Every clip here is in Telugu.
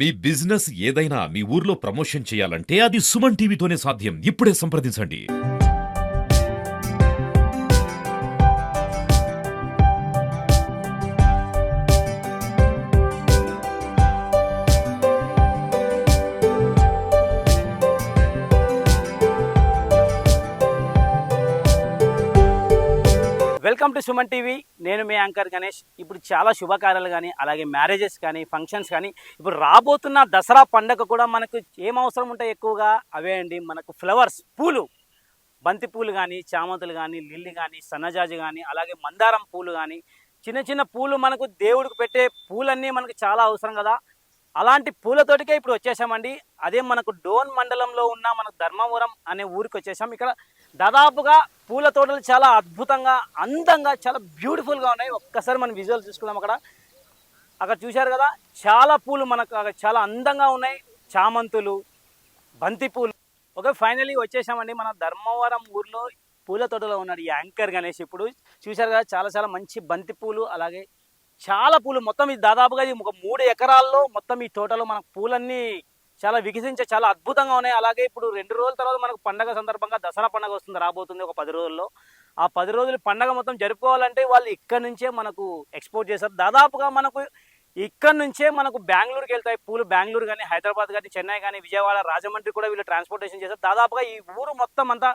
మీ బిజినెస్ ఏదైనా మీ ఊర్లో ప్రమోషన్ చేయాలంటే అది సుమన్ టీవీతోనే సాధ్యం. ఇప్పుడే సంప్రదించండి. Welcome to Suman TV. నేను మీ యాంకర్ గణేష్. ఇప్పుడు చాలా శుభకార్యాలు కానీ అలాగే మ్యారేజెస్ కానీ ఫంక్షన్స్ కానీ ఇప్పుడు రాబోతున్న దసరా పండగ కూడా మనకు ఏం అవసరం ఉంటాయి ఎక్కువగా అవే అండి. మనకు ఫ్లవర్స్, పూలు, బంతి పూలు కానీ, చామంతులు కానీ, లిల్లీ కానీ, సన్నజాజి కానీ, అలాగే మందారం పూలు కానీ, చిన్న చిన్న పూలు మనకు దేవుడికి పెట్టే పూలన్నీ మనకు చాలా అవసరం కదా. అలాంటి పూలతోటికే ఇప్పుడు వచ్చేసామండి. అదే మనకు డోన్ మండలంలో ఉన్న మనకు ధర్మవరం అనే ఊరికి వచ్చేసాం. ఇక్కడ దాదాపుగా పూల తోటలు చాలా అద్భుతంగా, అందంగా, చాలా బ్యూటిఫుల్గా ఉన్నాయి. ఒక్కసారి మనం విజువల్ చూసుకుందాం. అక్కడ చూశారు కదా, చాలా పూలు మనకు అక్కడ చాలా అందంగా ఉన్నాయి. చామంతులు, బంతి పూలు. ఓకే, ఫైనలీ వచ్చేసామండి. మన ధర్మవరం ఊర్లో పూల తోటలో ఉన్నాడు ఈ యాంకర్ గణేష్. ఇప్పుడు చూశారు కదా, చాలా చాలా మంచి బంతి పూలు, అలాగే చాలా పూలు. మొత్తం ఇది దాదాపుగా ఇది ఒక 3 ఎకరాల్లో మొత్తం ఈ తోటలో మనకు పూలన్నీ చాలా వికసించే చాలా అద్భుతంగా ఉన్నాయి. అలాగే ఇప్పుడు 2 రోజుల తర్వాత మనకు పండగ సందర్భంగా దసరా పండగ వస్తుంది, రాబోతుంది ఒక 10 రోజుల్లో. ఆ 10 రోజులు పండగ మొత్తం జరుపుకోవాలంటే వాళ్ళు ఇక్కడ నుంచే మనకు ఎక్స్పోర్ట్ చేస్తారు. దాదాపుగా మనకు ఇక్కడ నుంచే మనకు బెంగళూరుకి వెళ్తాయి పూలు. బెంగళూరు కానీ, హైదరాబాద్ కానీ, చెన్నై కానీ, విజయవాడ, రాజమండ్రి కూడా వీళ్ళు ట్రాన్స్పోర్టేషన్ చేస్తారు. దాదాపుగా ఈ ఊరు మొత్తం అంతా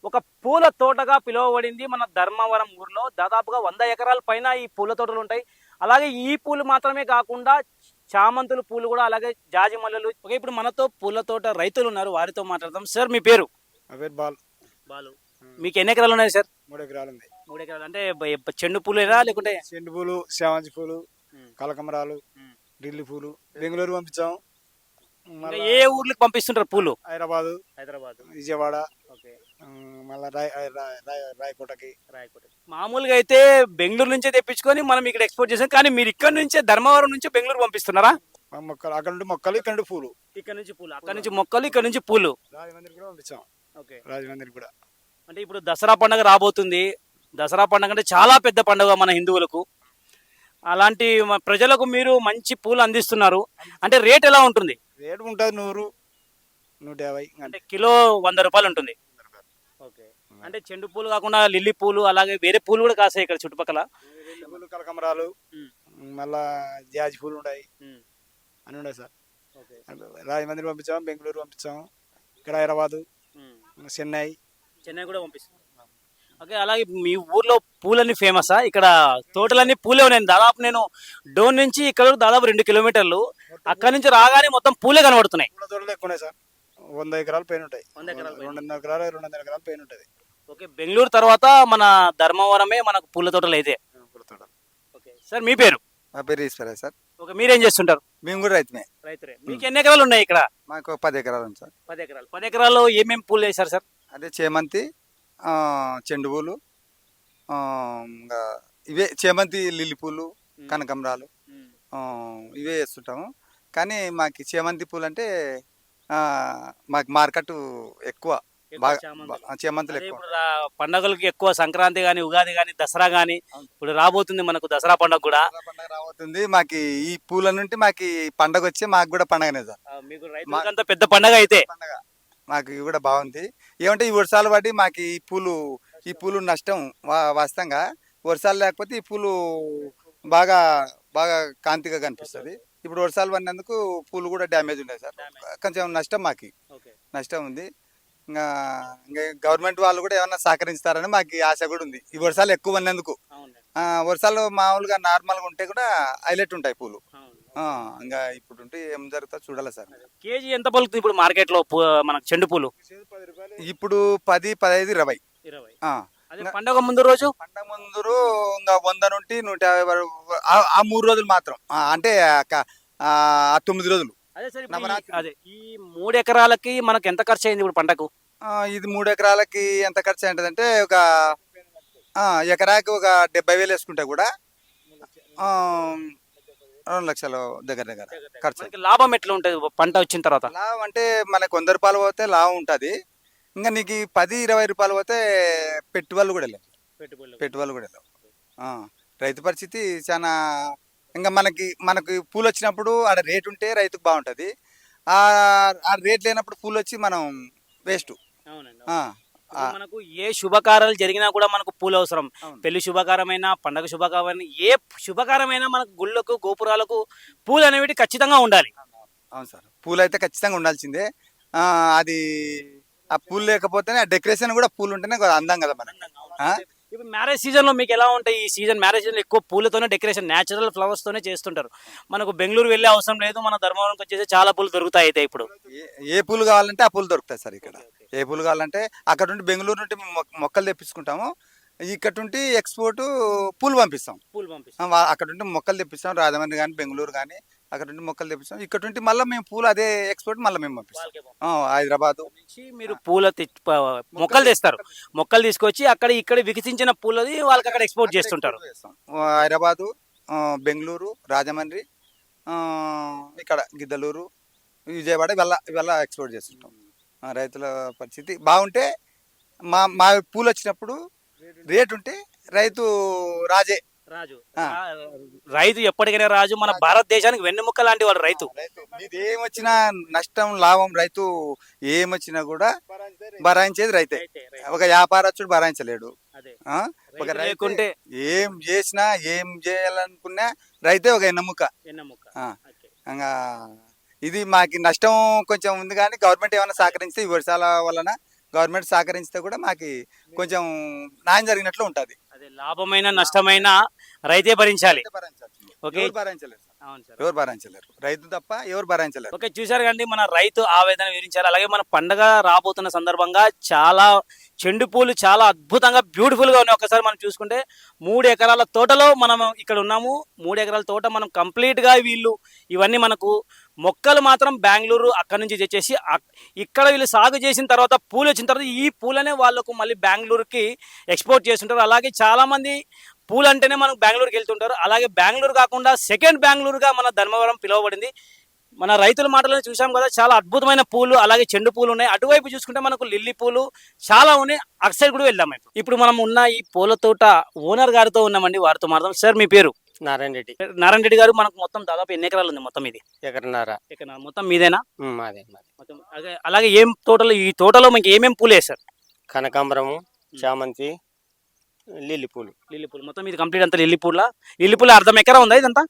ఒక పూల తోటగా పిలువబడింది మన ధర్మవరం ఊర్లో. దాదాపుగా 100 ఎకరాల పైన ఈ పూల తోటలు ఉంటాయి. అలాగే ఈ పూలు మాత్రమే కాకుండా చామంతుల పూలు కూడా, అలాగే జాజి మల్లెలు. ఓకే, ఇప్పుడు మనతో పూల తోట రైతులు ఉన్నారు, వారితో మాట్లాడతాం. సార్, మీ పేరు? బాలు. మీకు ఎన్ని ఎకరాలు ఉన్నాయి సార్? 3 ఎకరాలు ఉంది. 3 ఎకరాలు అంటే చెండు పూలేనా లేకుంటే? చెండు పూలు, శామంతి పూలు, కలకమరాలు, ఢిల్లీ పూలు. బెంగళూరు పంపించాం. ఏ ఊర్లకు పంపిస్తుంటారు పూలు? హైదరాబాద్, విజయవాడ, ఓకే, మళ్ళా రాయకోటకి. మామూలుగా అయితే బెంగళూరు నుంచే తెప్పించుకొని మనం ఇక్కడ ఎక్స్పోర్ట్ చేసాం. కానీ మీరు ఇక్కడ నుంచే ధర్మవరం నుంచి బెంగళూరు పంపిస్తున్నారా? మొక్కలు అక్కడ నుండి మొక్కలు, ఇక్కడ నుండి పూలు. ఇక్కడ నుంచి పూలు, అక్కడ నుంచి మొక్కలు, ఇక్కడ నుంచి పూలు. రాజమండ్రి కూడా పంపించాం. ఓకే, రాజమండ్రి కూడా. అంటే ఇప్పుడు దసరా పండుగ రాబోతుంది. దసరా పండుగ అంటే చాలా పెద్ద పండుగ మన హిందువులకు. అలాంటి ప్రజలకు మీరు మంచి పూలు అందిస్తున్నారు. అంటే రేట్ ఎలా ఉంటుంది? రేటు ఉంటుంది 100, 150. అంటే కిలో 100 రూపాయలు ఉంటుంది. ఓకే, అంటే చెండు పూలు కాకుండా లిల్లీ పూలు, అలాగే వేరే పూలు కూడా కాస్తాయి ఇక్కడ చుట్టుపక్కల. పూలు, కలకమరాలు, మళ్ళా జాజి పూలు ఉన్నాయి, అని ఉన్నాయి సార్. రాజమండ్రి పంపించాం, బెంగళూరు పంపించాం, ఇక్కడ హైదరాబాదు, చెన్నై కూడా పంపిస్తాం. ఓకే, అలాగే మీ ఊర్లో పూలన్నీ ఫేమసా? ఇక్కడ తోటలన్నీ పూలే ఉన్నాయి. దాదాపు నేను డోన్ నుంచి ఇక్కడ దాదాపు 2 కిలోమీటర్లు. అక్కడి నుంచి రాగానే మొత్తం పూలే కనబడుతున్నాయి. పూల తోటలు ఎక్కువ ఉన్నాయి సార్. 100 ఎకరాలు పైన ఉంటాయి. 200 ఎకరాలు పైన ఉంటుంది. ఓకే, బెంగళూరు తర్వాత మన ధర్మవరమే మనకు పూల తోటలు అయితే. ఓకే సార్, మీ పేరు? మా పేరు ఈశ్వరయ్య సార్. ఓకే, మీరేం చేస్తుంటారు? మేము కూడా రైతుమే. మీకు ఎన్ని ఎకరాలు ఉన్నాయి ఇక్కడ? మాకు 10 ఎకరాలు ఉంది సార్. 10 ఎకరాలు. 10 ఎకరాల్లో ఏమేమి పూలు వేశారు సార్? అదే చేమంతి, చెండు పూలు, ఇంకా ఇవే చేమంతి, లిల్లీ పూలు, కనకంబరాలు, ఇవే వేస్తుంటాము. కానీ మాకు చేమంతి పూలు అంటే మాకు మార్కెట్ ఎక్కువ. చేమంతులు ఎక్కువ. పండుగలకి ఎక్కువ సంక్రాంతి గాని, ఉగాది గాని, దసరా గాని. ఇప్పుడు రాబోతుంది మనకు దసరా పండుగ కూడా. పండుగ రాబోతుంది. మాకు ఈ పూల నుండి మాకు పండగ వచ్చి మాకు కూడా పండగనే సార్. మీకు రైతులంతా పెద్ద పండగ అయితే. పండగ మాకు ఇవి కూడా బాగుంది. ఏమంటే ఈ వర్షాలు పడి మాకు ఈ పూలు నష్టం వాస్తవంగా. వర్షాలు లేకపోతే ఈ పూలు బాగా బాగా కాంతిగా కనిపిస్తుంది. ఇప్పుడు వర్షాలు పడినందుకు పూలు కూడా డ్యామేజ్ ఉన్నాయి సార్. కొంచెం నష్టం, మాకు నష్టం ఉంది. ఇంకా గవర్నమెంట్ వాళ్ళు కూడా ఏమన్నా సహకరిస్తారని మాకు ఆశ కూడా ఉంది. ఈ వర్షాలు ఎక్కువ పడినందుకు. వర్షాలు మామూలుగా నార్మల్గా ఉంటే కూడా హైలైట్ ఉంటాయి పూలు. ఇంకా ఇప్పుడు ఉంటే ఏం జరుగుతుందో చూడాలి సార్. కేజీ ఎంత పలుకుతుంది ఇప్పుడు మార్కెట్ లో మనకు చెండు పూలు? ఇప్పుడు 10, 15, 20. పండగ ముందు రోజు? పండగ ముందు ఇంకా 100 నుండి 150 వరకు. ఆ 3 రోజులు మాత్రం, అంటే ఆ 9 రోజులు. అదే ఈ 3 ఎకరాలకి మనకు ఎంత ఖర్చు అయింది ఇప్పుడు పంటకు? ఇది 3 ఎకరాలకి ఎంత ఖర్చు అయిందంటే ఒక ఎకరాకి ఒక 70,000 వేసుకుంటే కూడా 2 లక్షల దగ్గర ఖర్చు. లాభం ఎట్లా ఉంటుంది పంట వచ్చిన తర్వాత? లాభం అంటే మనకు 100 రూపాయలు పోతే లాభం ఉంటుంది. ఇంకా నీకు 10, 20 రూపాయలు పోతే పెట్టుబడులు కూడా లేవు. రైతు పరిస్థితి చాలా ఇంకా మనకి పూలు వచ్చినప్పుడు ఆడ రేట్ ఉంటే రైతుకు బాగుంటుంది. ఆ ఆ రేట్ లేనప్పుడు పూలు వచ్చి మనం వేస్ట్. అవునండి. ఇప్పుడు మనకు ఏ శుభకార్యాలు జరిగినా కూడా మనకు పూలు అవసరం. పెళ్లి శుభకారమైన, పండగ శుభకారమైన, ఏ శుభకారమైనా మనకు గుళ్ళకు గోపురాలకు పూలు అనేవి ఖచ్చితంగా ఉండాలి. అవును సార్, పూలు అయితే ఖచ్చితంగా ఉండాల్సిందే. అది ఆ పూలు లేకపోతేనే ఆ డెకరేషన్ కూడా పూలు ఉంటేనే అందం కదా మనకి. ఇప్పుడు మ్యారేజ్ సీజన్ లో మీకు ఎలా ఉంటాయి? ఈ సీజన్ మ్యారేజ్ సీజన్ ఎక్కువ పూలతోనే డెకరేషన్, నేచురల్ ఫ్లవర్స్ తోనే చేస్తుంటారు. మనకు బెంగళూరు వెళ్ళే అవసరం లేదు, మన ధర్మవరంకి వచ్చేసి చాలా పూలు దొరుకుతాయి. అయితే ఇప్పుడు ఏ పూలు కావాలంటే ఆ పూలు దొరుకుతాయి సార్ ఇక్కడ. ఏ పూలు కావాలంటే అక్కడ నుండి బెంగళూరు నుండి మొక్కలు తెప్పించుకుంటాము. ఇక్కడ నుండి ఎక్స్పోర్ట్ పూలు పంపిస్తాం. అక్కడ నుండి మొక్కలు తెప్పిస్తాం, రాజమండ్రి కానీ బెంగళూరు కానీ అక్కడ నుండి మొక్కలు తెప్పిస్తాం. ఇక్కడ నుండి మళ్ళీ మేము పూలు అదే ఎక్స్పోర్ట్ మళ్ళీ మేము పంపిస్తాం హైదరాబాద్ నుంచి. మీరు మొక్కలు తెస్తారు, మొక్కలు తీసుకొచ్చి అక్కడ ఇక్కడ వికసించిన పూలది వాళ్ళకి అక్కడ ఎక్స్పోర్ట్ చేస్తుంటారు. హైదరాబాదు, బెంగళూరు, రాజమండ్రి, ఇక్కడ గిద్దలూరు, విజయవాడ ఇవల్ల ఎక్స్పోర్ట్ చేస్తుంటాం. రైతుల పరిస్థితి బాగుంటే మా పూలు వచ్చినప్పుడు రేట్ ఉంటే రైతు రాజు ఎప్పటికైనా రాజు. మన భారతదేశానికి వెన్నెముక్క లాంటి వాడు రైతు. ఇది ఏమొచ్చినా నష్టం లాభం రైతు ఏమొచ్చినా కూడా భరాయించేది రైతే. ఒక వ్యాపారస్తుడు భరాయించలేడు. ఒక రైతు ఏం చేసినా ఏం చేయాలనుకున్నా రైతే ఒక ఎన్నెముక. ఇంకా ఇది మాకి నష్టం కొంచెం ఉంది, కానీ గవర్నమెంట్ ఏమైనా సహకరిస్తే ఈ వర్షాల వలన గవర్నమెంట్ సహకరిస్తే కూడా మాకు కొంచెం న్యాయం జరిగినట్లు ఉంటుంది. అదే లాభమైన నష్టమైన రైతే భరించాలి. ఎవరు భరించలేరు, రైతు తప్ప ఎవరు భరించలేరు. ఓకే, చూసారు కండి మన రైతు ఆవేదన వివరించారు. అలాగే మన పండగ రాబోతున్న సందర్భంగా చాలా చెండు పూలు చాలా అద్భుతంగా బ్యూటిఫుల్ గా ఉన్నాయి. ఒకసారి మనం చూసుకుంటే 3 ఎకరాల తోటలో మనం ఇక్కడ ఉన్నాము. 3 ఎకరాల తోట మనం కంప్లీట్ గా వీళ్ళు ఇవన్నీ మనకు మొక్కలు మాత్రం బెంగళూరు అక్కడ నుంచి తెచ్చేసి ఇక్కడ వీళ్ళు సాగు చేసిన తర్వాత పూలు వచ్చిన తర్వాత ఈ పూలనే వాళ్ళకు మళ్ళీ బెంగళూరుకి ఎక్స్పోర్ట్ చేస్తుంటారు. అలాగే చాలా మంది పూలు అంటేనే మనకు బెంగళూరుకి వెళ్తుంటారు. అలాగే బెంగళూరు కాకుండా సెకండ్ బెంగళూరుగా మన ధర్మవరం పిలువబడింది. మన రైతుల మాటలను చూసాం కదా, చాలా అద్భుతమైన పూలు అలాగే చెండు పూలు ఉన్నాయి. అటువైపు చూసుకుంటే మనకు లిల్లీ పూలు చాలా ఉన్నాయి. అటు సైడ్ కూడా వెళ్దాం. ఇప్పుడు మనం ఉన్న ఈ పూల తోట ఓనర్ గారితో ఉన్నామండి, వారితో మాట్లాడదాం. సార్ మీ పేరు? నారాయణ రెడ్డి. నారాయణ రెడ్డి గారు, మనకు మొత్తం దాదాపు ఎన్ని ఎకరాలు ఉంది? మొత్తం ఇది ఎకరన్నర. మొత్తం మీదేనా? మాదే. మొత్తం అలాగే ఏం తోటలో, ఈ తోటలో మీకు ఏమేమి పూలు వేస్తారు? కనకాంబరము, చామంతి, లిల్లీ పూలు. మొత్తం ఇది కంప్లీట్ అంతా లిల్లీ పూలు అర్ధం ఎకరా ఉందా ఇదంతా?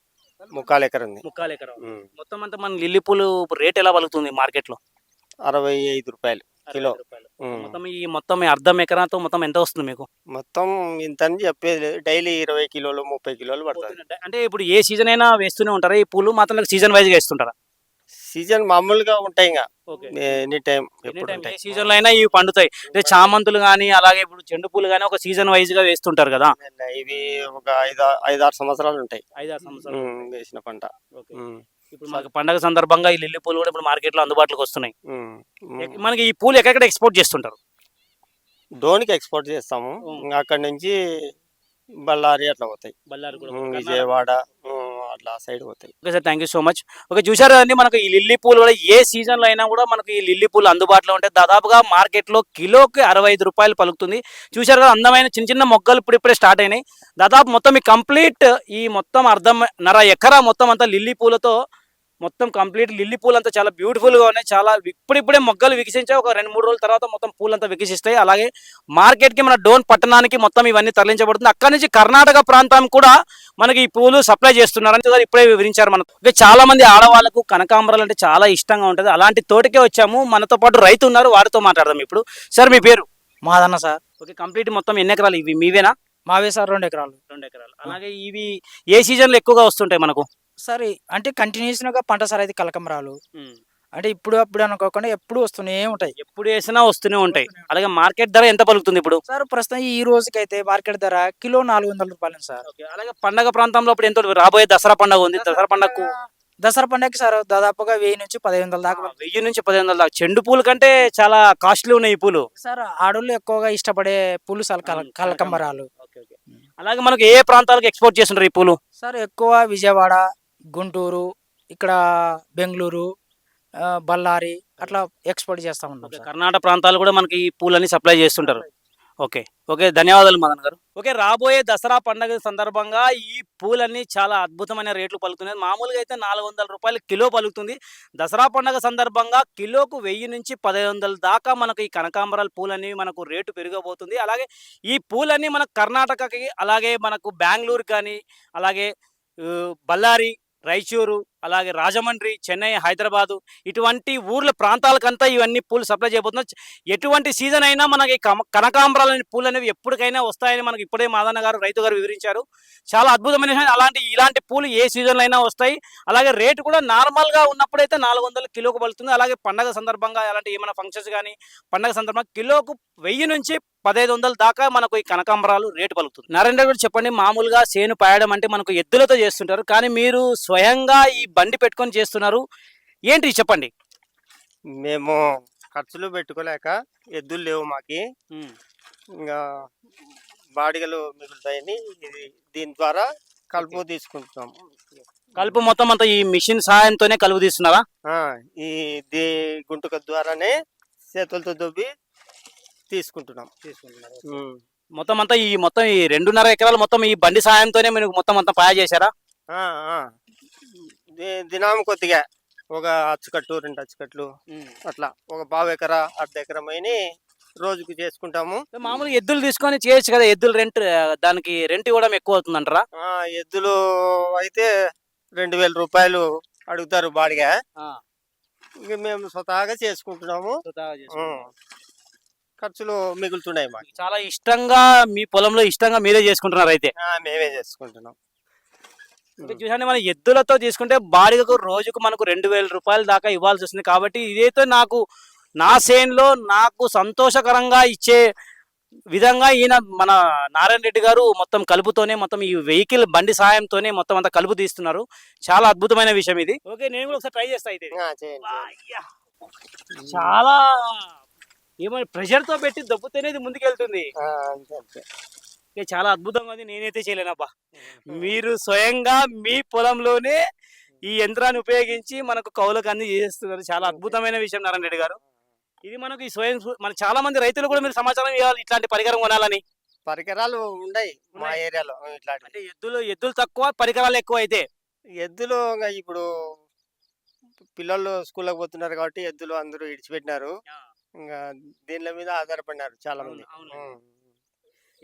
3/4 ఎకరం ఉంది. 3/4 ఎకరం. మొత్తం అంతా మన లిల్లీ పూలు రేట్ ఎలా పలుకుతుంది మార్కెట్ లో? 65 రూపాయలు కిలో. మొత్తం అర్ధం ఎకరాతో మొత్తం ఎంత వస్తుంది మీకు? మొత్తం ఇంత అని చెప్పేది లేదు, డైలీ 20 కిలోలు 30 కిలోలు పడుతుంది. అంటే ఇప్పుడు ఏ సీజన్ అయినా వేస్తూనే ఉంటారా ఈ పూలు? మాత్రం సీజన్ వైజ్ గా వేస్తుంటారా? సీజన్ మామూలుగా ఉంటాయి, ఇంకా ఎనీ టైం ఎప్పుడు ఏ సీజన్ లో అయినా ఇవి పండుతాయి. అంటే చామంతులు గానీ అలాగే ఇప్పుడు చెండు పూలు గానీ ఒక సీజన్ వైజ్ గా వేస్తుంటారు కదా. ఇవి ఒక 5-6 సంవత్సరాలు ఉంటాయి 5-6 సంవత్సరాలు వేసిన పంట. ఇప్పుడు మనకి పండగ సందర్భంగా ఈ లిల్లీ పూలు కూడా ఇప్పుడు మార్కెట్ లో అందుబాటులోకి వస్తున్నాయి. మనకి ఈ పూలు ఎక్కడెక్కడ ఎక్స్పోర్ట్ చేస్తుంటారు? డోనికి ఎక్స్పోర్ట్ చేస్తాము, అక్కడ నుంచి బళ్ళారి అట్లా పోతాయి, విజయవాడ అట్లా సైడ్ పోతాయి. Okay sir, thank you so much. Okay, చూసారు కదండి, మనకు ఈ లిల్లీ పూలు కూడా ఏ సీజన్ లో అయినా కూడా మనకు ఈ లిల్లీ పూలు అందుబాటులో ఉంటాయి. దాదాపుగా మార్కెట్ లో కిలోకి 65 రూపాయలు పలుకుతుంది. చూసారు కదా, అందమైన చిన్న చిన్న మొగ్గలు ఇప్పుడిప్పుడే స్టార్ట్ అయినాయి. దాదాపు మొత్తం ఈ కంప్లీట్ ఈ మొత్తం అర్ధన్నర ఎకరా మొత్తం అంతా లిల్లీ పూలతో మొత్తం కంప్లీట్ లిల్లీ పూలు అంతా చాలా బ్యూటిఫుల్ గా ఉన్నాయి. చాలా ఇప్పుడిప్పుడే మొగ్గలు వికసించాయి. ఒక 2-3 రోజుల తర్వాత మొత్తం పూలంతా వికసిస్తాయి. అలాగే మార్కెట్ కి మన డోన్ పట్టణానికి మొత్తం ఇవన్నీ తరలించబడుతుంది. అక్కడ నుంచి కర్ణాటక ప్రాంతం కూడా మనకి ఈ పూలు సప్లై చేస్తున్నారు. ఇప్పుడే వివరించారు మనకు. చాలా మంది ఆడవాళ్ళకు కనకాంబరాలు అంటే చాలా ఇష్టంగా ఉంటుంది. అలాంటి తోటకే వచ్చాము. మనతో పాటు రైతు ఉన్నారు, వారితో మాట్లాడదాం ఇప్పుడు. సార్ మీ పేరు? మాదన్న సార్. ఓకే, కంప్లీట్ మొత్తం ఎన్ని ఎకరాలు ఇవి మీవేనా? మావే సార్, 2 ఎకరాలు. 2 ఎకరాలు. అలాగే ఇవి ఏ సీజన్ లో ఎక్కువగా వస్తుంటాయి మనకు? సరే, అంటే కంటిన్యూస్ గా పంట సార్ అయితే కలకంబరాలు. అంటే ఇప్పుడు అప్పుడు అనుకోకుండా ఎప్పుడు వస్తూనే ఉంటాయి. ఎప్పుడు వేసినా వస్తూనే ఉంటాయి. అలాగే మార్కెట్ ధర ఎంత పలుకుతుంది ఇప్పుడు? సార్ ప్రస్తుతం ఈ రోజుకి అయితే మార్కెట్ ధర కిలో 400 రూపాయలు సార్. అలాగే పండగ ప్రాంతంలో ఇప్పుడు ఎంతో? రాబోయే దసరా పండుగ ఉంది. దసరా పండుగకి సార్ దాదాపుగా 1000 నుంచి 1500 దాకా. 1000 నుంచి 1500 దాకా. చెండు పూలు కంటే చాలా కాస్ట్లీ ఉన్నాయి ఈ పూలు. సార్ ఆడోళ్ళు ఎక్కువగా ఇష్టపడే పూలు సార్ కలకంబరాలు. అలాగే మనకు ఏ ప్రాంతాలకు ఎక్స్పోర్ట్ చేస్తుంటారు ఈ పూలు? సార్ ఎక్కువ విజయవాడ, గుంటూరు, ఇక్కడ బెంగళూరు, బళ్ళారి అట్లా ఎక్స్పోర్ట్ చేస్తా ఉంటాం. కర్ణాటక ప్రాంతాలు కూడా మనకి ఈ పూలని సప్లై చేస్తుంటారు. ఓకే ఓకే, ధన్యవాదాలు మదన్ గారు. ఓకే, రాబోయే దసరా పండుగ సందర్భంగా ఈ పూలన్నీ చాలా అద్భుతమైన రేట్లు పలుకుతున్నాయి. మామూలుగా అయితే 400 రూపాయలు కిలో పలుకుతుంది. దసరా పండుగ సందర్భంగా కిలోకు 1000 నుంచి 1500 దాకా మనకు ఈ కనకాంబరాల పూలన్నీ మనకు రేటు పెరగబోతుంది. అలాగే ఈ పూలన్నీ మనకు కర్ణాటకకి, అలాగే మనకు బెంగళూరు కానీ, అలాగే బళ్ళారి, రాయచూరు, అలాగే రాజమండ్రి, చెన్నై, హైదరాబాదు ఇటువంటి ఊర్ల ప్రాంతాలకంతా ఇవన్నీ పూలు సప్లై చేయబోతున్నాయి. ఎటువంటి సీజన్ అయినా మనకి కనకాంబరాలని పూలు అనేవి ఎప్పటికైనా వస్తాయని మనకి ఇప్పుడే మాదన్న గారు, రైతు గారు వివరించారు. చాలా అద్భుతమైన ఇలాంటి పూలు ఏ సీజన్లో అయినా వస్తాయి. అలాగే రేటు కూడా నార్మల్గా ఉన్నప్పుడైతే 400 కిలోకు పలుకుతుంది. అలాగే పండగ సందర్భంగా అలాంటి ఏమైనా ఫంక్షన్స్ కానీ పండగ సందర్భంగా కిలోకు 1000 నుంచి 1500 దాకా మనకు ఈ కనకాంబరాలు రేటు పలుకుతుంది. నారాయణ గారు చెప్పండి, మామూలుగా చేను పాయడం అంటే మనకు ఎద్దులతో చేస్తుంటారు, కానీ మీరు స్వయంగా ఈ బండి పెట్టుకొని చేస్తున్నారు, ఏంటి చెప్పండి. మేము ఖర్చులు పెట్టుకోలేక ఎద్దులు లేవు మాకి, ఇంకా బాడిగలు మిగులుతాయని దీని ద్వారా కలుపు తీసుకుంటున్నాము. కలుపు మొత్తం అంతా ఈ మిషన్ సహాయంతోనే కలుపు తీస్తున్నారా? ఈ గుంటుక ద్వారానే చేతులతో దొబ్బి తీసుకుంటున్నాం. మొత్తం అంతా ఈ 2.5 ఎకరాలు మొత్తం ఈ బండి సహాయంతోనే మీరు మొత్తం అంతా పాయ చేశారా? దినం కొద్దిగా ఒక అచ్చుకట్టు 2 అచ్చుకట్లు అట్లా ఒక 1/2 ఎకరా 1/2 ఎకరం అయినా రోజుకి చేసుకుంటాము. మామూలుగా ఎద్దులు తీసుకొని చేయొచ్చు కదా, ఎద్దులు దానికి రెంట్ ఇవ్వడం ఎక్కువ అవుతుందంటారా? ఎద్దులు అయితే 2000 రూపాయలు అడుగుతారు బాడిగా. ఇక మేము స్వతహాగా చేసుకుంటున్నాము. ఖర్చులు మిగులుతున్నాయి మాకు. చాలా ఇష్టంగా మీ పొలంలో ఇష్టంగా మీరే చేసుకుంటున్నారు అయితే? మేమే చేసుకుంటున్నాం. చూసాండి, మన ఎద్దులతో తీసుకుంటే బాడిగకు రోజుకు మనకు 2000 రూపాయల దాకా ఇవ్వాల్సి వస్తుంది. కాబట్టి ఇదైతే నా సేన్లో నాకు సంతోషకరంగా ఇచ్చే విధంగా ఈయన మన నారాయణ రెడ్డి గారు మొత్తం కలుపుతోనే, మొత్తం ఈ వెహికల్ బండి సాయంతోనే మొత్తం అంతా కలుపు తీస్తున్నారు. చాలా అద్భుతమైన విషయం ఇది. ఓకే, నేను కూడా ఒకసారి ట్రై చేస్తా అయితే. చాలా ఏమైనా ప్రెషర్ తో పెట్టి దొబ్బుతేనే ఇది ముందుకెళ్తుంది. చాలా అద్భుతంగా ఉంది. నేనైతే చేయలేనబ్బా. మీరు స్వయంగా మీ పొలంలోనే ఈ యంత్రాన్ని ఉపయోగించి మనకు కౌలుకు అన్ని చేస్తున్నారు. చాలా అద్భుతమైన విషయం నారాయణ రెడ్డి గారు. ఇది మనకు ఈ మన చాలా మంది రైతులు కూడా మీరు సమాచారం ఇవ్వాలి, ఇట్లాంటి పరికరం కొనాలని. పరికరాలు ఉన్నాయి మా ఏరియాలో. ఇట్లాంటి అంటే ఎద్దులు తక్కువ, పరికరాలు ఎక్కువ. అయితే ఎద్దులు ఇప్పుడు పిల్లలు స్కూల్కి పోతున్నారు కాబట్టి ఎద్దులు అందరూ ఇడిచిపెట్టినారు. ఇంకా దీనిల మీద ఆధారపడినారు చాలా మంది.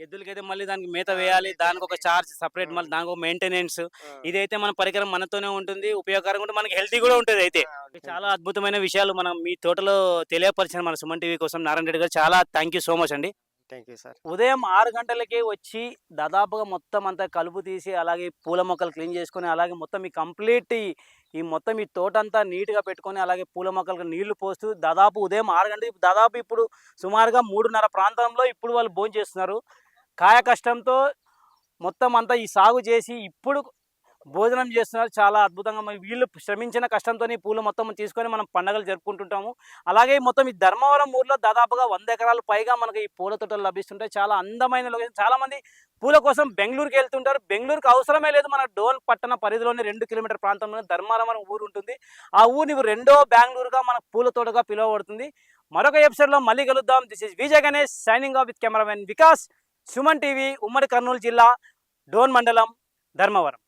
ఎద్దులకైతే మళ్ళీ దానికి మేత వేయాలి, దానికి ఒక చార్జ్ సపరేట్, మళ్ళీ దానికి ఒక మెయింటెనెన్స్. ఇదైతే మన పరికరం మనతోనే ఉంటుంది, ఉపయోగకరంగా ఉంటుంది, మనకి హెల్తీ కూడా ఉంటుంది. అయితే చాలా అద్భుతమైన విషయాలు మనం మీ తోటలో తెలియపరిచిన మన సుమన్ టీవీ కోసం నారాయణ రెడ్డి గారు చాలా థ్యాంక్ యూ సో మచ్ అండి. Thank you sir. ఉదయం 6 గంటలకే వచ్చి దాదాపుగా మొత్తం అంతా కలుపు తీసి, అలాగే పూల మొక్కలు క్లీన్ చేసుకొని, అలాగే మొత్తం ఈ కంప్లీట్ ఈ మొత్తం ఈ తోట అంతా నీట్గా పెట్టుకొని, అలాగే పూల మొక్కలకు నీళ్లు పోస్తూ దాదాపు ఉదయం 6 గంటలకు దాదాపు ఇప్పుడు సుమారుగా 3:30 ప్రాంతంలో ఇప్పుడు వాళ్ళు భోజనం చేస్తున్నారు. కాయ కష్టంతో మొత్తం అంతా ఈ సాగు చేసి ఇప్పుడు భోజనం చేస్తున్నారు. చాలా అద్భుతంగా వీళ్ళు శ్రమించిన కష్టంతో పూలు మొత్తం తీసుకొని మనం పండుగలు జరుపుకుంటుంటాము. అలాగే మొత్తం ఈ ధర్మవరం ఊర్లో దాదాపుగా 100 ఎకరాలు పైగా మనకు ఈ పూల తోటలు లభిస్తుంటాయి. చాలా అందమైన లొకేషన్. చాలా మంది పూల కోసం బెంగళూరుకి వెళ్తుంటారు. బెంగళూరుకి అవసరమే లేదు, మన డోన్ పట్టణ పరిధిలోనే 2 కిలోమీటర్ ప్రాంతంలో ధర్మవరం ఊరు ఉంటుంది. ఆ ఊరు నువ్వు 2వ బెంగళూరుగా మన పూల తోటగా పిలువబడుతుంది. మరొక ఎపిసోడ్లో మళ్ళీ కలుద్దాం. This is Vijay Ganesh signing off with cameraman Vikas, Suman TV, ఉమ్మడి కర్నూలు జిల్లా, డోన్ మండలం, ధర్మవరం.